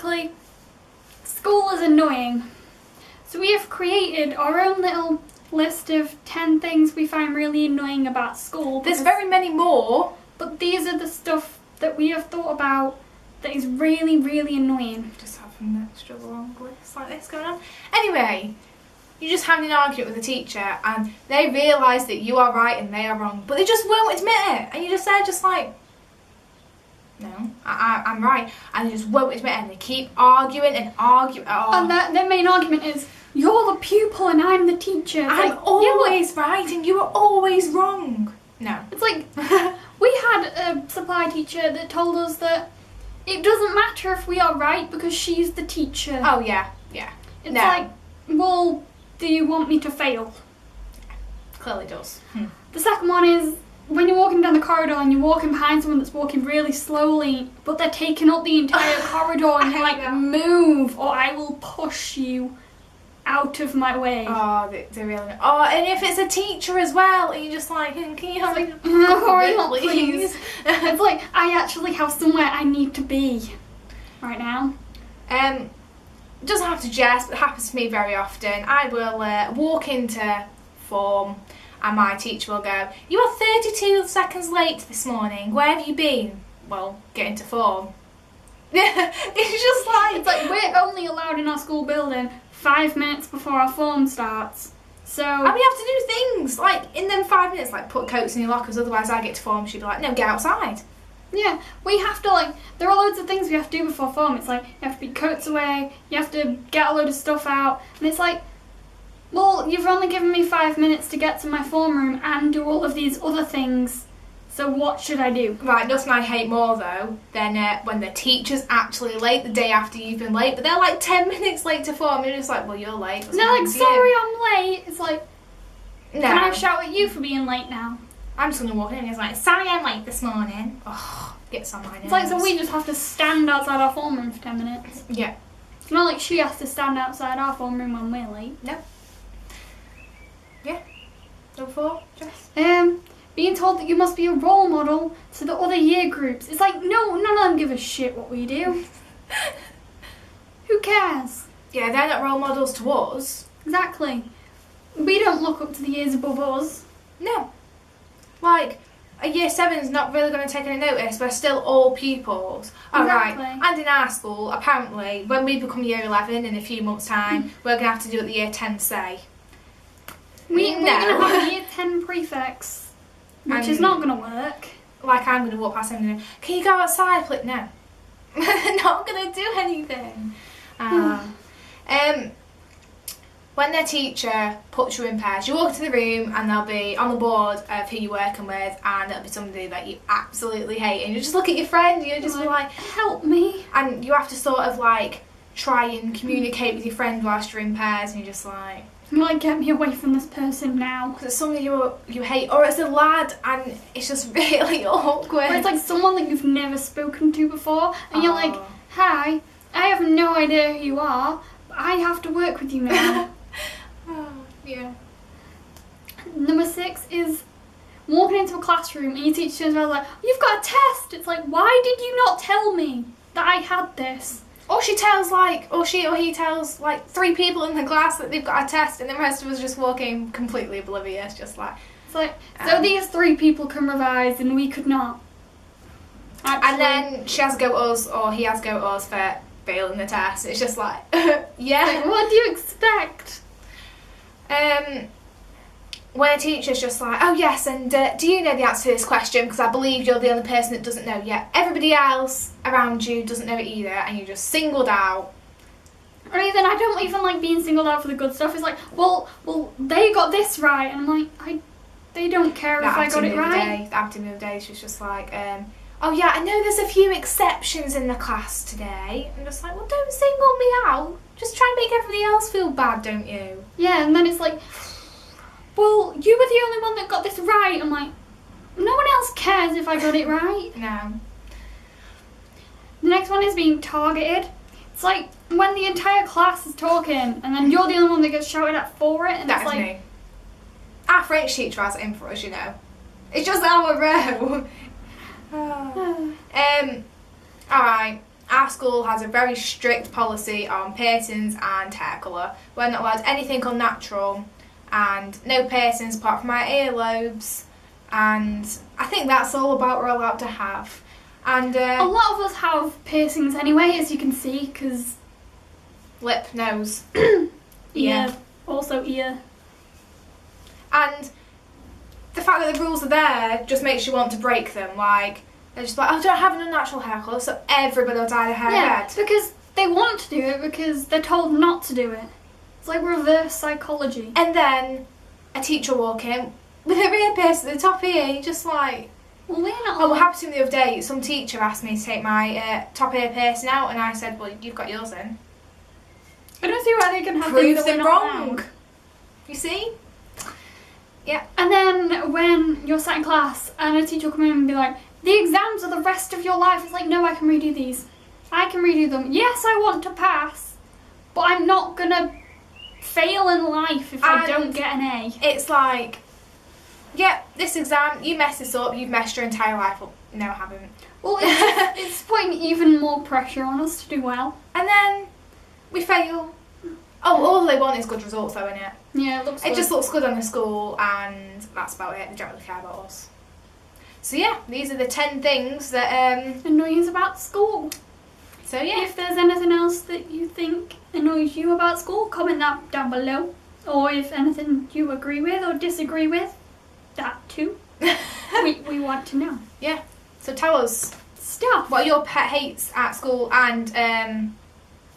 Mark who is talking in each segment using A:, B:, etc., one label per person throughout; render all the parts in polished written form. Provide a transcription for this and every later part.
A: basically, school is annoying. So we have created our own little list of 10 things we find really annoying about school.
B: There's very many more.
A: But these are the stuff that we have thought about that is really, really annoying.
B: Just having an extra long list like this going on. Anyway, you're just having an argument with a teacher and they realise that you are right and they are wrong, but they just won't admit it. And you're just there just like, no, I'm right. And they just won't admit it and they keep arguing and arguing. Oh.
A: And their main argument is, you're the pupil and I'm the teacher. It's
B: I'm
A: like,
B: always right and you are always wrong. No.
A: It's like, we had a supply teacher that told us that it doesn't matter if we are right because she's the teacher.
B: Oh, yeah, yeah.
A: It's like, well, do you want me to fail?
B: Clearly does.
A: The second one is, when you're walking down the corridor and you're walking behind someone that's walking really slowly, but they're taking up the entire corridor and you're like, move or I will push you out of my way.
B: Oh, they really... Oh, and if it's a teacher as well, and you're just like, can you have
A: like, hurry up, please. It's like, I actually have somewhere I need to be right now.
B: It doesn't have to jest, but it happens to me very often. I will walk into form and my teacher will go, you are 32 seconds late this morning. Where have you been? Well, get into form. It's just like...
A: It's like, we're only allowed in our school building 5 minutes before our form starts. So...
B: And we have to do things, like, in them 5 minutes, like, put coats in your lockers, otherwise I get to form, she'd be like, no, get outside.
A: Yeah, we have to, like, there are loads of things we have to do before form. It's like, you have to put coats away, you have to get a load of stuff out, and it's like, well, you've only given me 5 minutes to get to my form room and do all of these other things, so what should I do?
B: Right, nothing I hate more, though, than when the teacher's actually late the day after you've been late, but they're like 10 minutes late to form, and you're just like, well, you're late.
A: And they're like, sorry, I'm late. It's like,
B: no.
A: Can I shout at you for being late now?
B: I'm just going to walk in and it's like, sorry I'm late this morning. Oh, gets on my nerves.
A: It's like, so we just have to stand outside our form room for 10 minutes.
B: Yeah.
A: It's not like she has to stand outside our form room when we're late.
B: No. Yeah. Number 4, Jess?
A: Being told that you must be a role model to the other year groups. It's like, no, none of them give a shit what we do. Who cares?
B: Yeah, they're not role models to us.
A: Exactly. We don't look up to the years above us.
B: No. Like, a year 7's not really going to take any notice. We're still all pupils.
A: Exactly.
B: Alright, and in our school, apparently, when we become year 11 in a few months' time, we're going to have to do what the year 10 say.
A: We're going to have year 10 prefects, which is not going to work.
B: Like, I'm going to walk past him and go, can you go outside, please? No. Not going to do anything. When their teacher puts you in pairs, you walk into the room and they'll be on the board of who you're working with and it'll be somebody that you absolutely hate and you just look at your friend and you're just like,
A: help me.
B: And you have to sort of like try and communicate with your friend whilst you're in pairs and you're just like,
A: get me away from this person now.
B: Because it's somebody you hate, or it's a lad and it's just really awkward.
A: Or it's like someone that you've never spoken to before and you're like, hi, I have no idea who you are, but I have to work with you now.
B: Yeah.
A: Number 6 is walking into a classroom and your teacher turns around like, you've got a test. It's like, why did you not tell me that I had this?
B: Or she tells or he tells like 3 people in the class that they've got a test and the rest of us just walking completely oblivious, just like.
A: It's like, so these 3 people can revise and we could not. Actually.
B: And then she has to go at us or he has to go at us for failing the test. It's just like, yeah.
A: Like, what do you expect?
B: When a teacher's just like, oh yes, and do you know the answer to this question? Because I believe you're the only person that doesn't know yet. Everybody else around you doesn't know it either, and you're just singled out.
A: Or even, I don't even like being singled out for the good stuff. It's like, well, they got this right, and I'm like, they don't care if I got it right.
B: That happened to me the other day. She was just like, oh yeah, I know there's a few exceptions in the class today. I'm just like, well, don't single me out. Just try and make everybody else feel bad, don't you?
A: Yeah, and then it's like, well, you were the only one that got this right. I'm like, no one else cares if I got it right.
B: No.
A: The next one is being targeted. It's like when the entire class is talking and then you're the only one that gets shouted at for it. And
B: That's
A: like,
B: me. Our French teacher has it in for us, you know. It's just our row. Alright. our school has a very strict policy on piercings and hair colour. We're not allowed anything unnatural, and no piercings apart from our earlobes, and I think that's all about we're allowed to have. And
A: a lot of us have piercings anyway, as you can see, because
B: lip, nose,
A: ear, also ear.
B: And the fact that the rules are there just makes you want to break them. Like, they're just like, oh, don't have an unnatural hair colour, so everybody will dye their hair red.
A: Because they want to do it because they're told not to do it. It's like reverse psychology.
B: And then a teacher walk in with her ear pierced at the top ear, you're just like...
A: Well, they're not.
B: Oh, what happened to me the other day, some teacher asked me to take my top ear piercing out, and I said, well, you've got yours in.
A: I don't see why they can have
B: Prove
A: things that
B: them
A: we're not
B: wrong.
A: allowed.
B: You see? Yeah.
A: And then when you're sat in class and a teacher will come in and be like, the exams are the rest of your life. It's like, no, I can redo these. I can redo them. Yes, I want to pass, but I'm not going to fail in life if I don't get an A.
B: It's like, yeah, this exam, you mess this up, you've messed your entire life up. No, I haven't.
A: Well, it's putting even more pressure on us to do well.
B: And then we fail. Oh, all they want is good results though, innit?
A: Yeah, it looks good.
B: It just looks good on the school, and that's about it. They don't really care about us. So yeah, these are the 10 things that
A: annoys about school.
B: So yeah.
A: If there's anything else that you think annoys you about school, comment that down below. Or if anything you agree with or disagree with, that too. we want to know.
B: Yeah. So tell us
A: Stuff.
B: what are your pet hates at school, and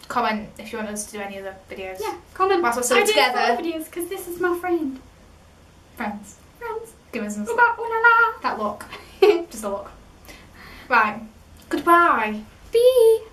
B: comment if you want us to do any other videos.
A: Yeah, comment.
B: Whilst we're still together.
A: I do videos because this is my friend.
B: Friends.
A: Friends.
B: Give us some
A: Ooh, la, ooh, la, la.
B: that look. Just a look. Right. Goodbye.
A: Bye.